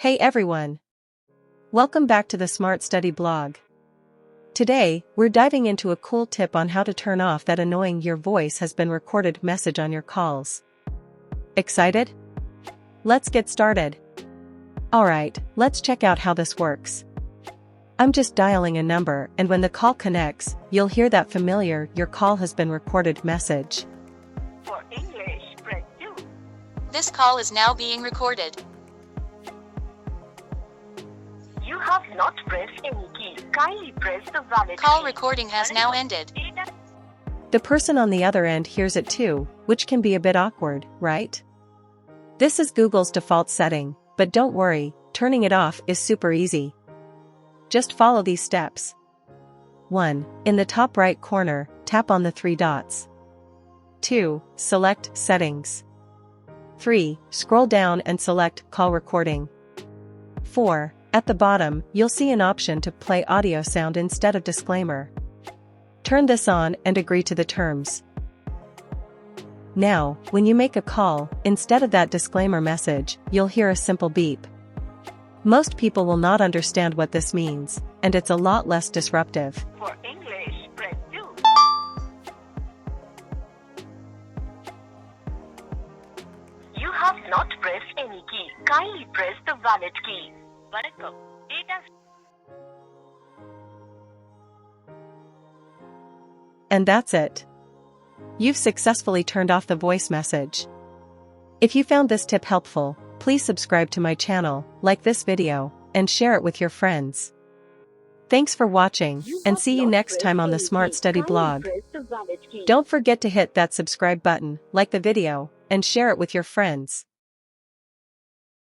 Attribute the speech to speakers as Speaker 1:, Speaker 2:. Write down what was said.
Speaker 1: Hey everyone! Welcome back to the Smart Study blog. Today, we're diving into a cool tip on how to turn off that annoying "your voice has been recorded" message on your calls. Excited? Let's get started. Alright, let's check out how this works. I'm just dialing a number, and when the call connects, you'll hear that familiar "your call has been recorded" message.
Speaker 2: For English, press 2.
Speaker 3: This call is now being recorded.
Speaker 2: You have not pressed any key. Kindly press the valid
Speaker 3: Call
Speaker 2: key.
Speaker 3: recording has now ended.
Speaker 1: The person on the other end hears it too, which can be a bit awkward, right? This is Google's default setting, but don't worry, turning it off is super easy. Just follow these steps. 1. In the top right corner, tap on the 3 dots. 2. Select Settings. 3. Scroll down and select Call Recording. 4. At the bottom, you'll see an option to play audio sound instead of disclaimer. Turn this on and agree to the terms. Now, when you make a call, instead of that disclaimer message, you'll hear a simple beep. Most people will not understand what this means, and it's a lot less disruptive.
Speaker 2: For English, press 2. You have not pressed any key. Kindly press the valid key. வணக்கம்.
Speaker 1: And that's it. You've successfully turned off the voice message. If you found this tip helpful, please subscribe to my channel, like this video, and share it with your friends. Thanks for watching, and see you next time on the Smart Study blog. Don't forget to hit that subscribe button, like the video, and share it with your friends.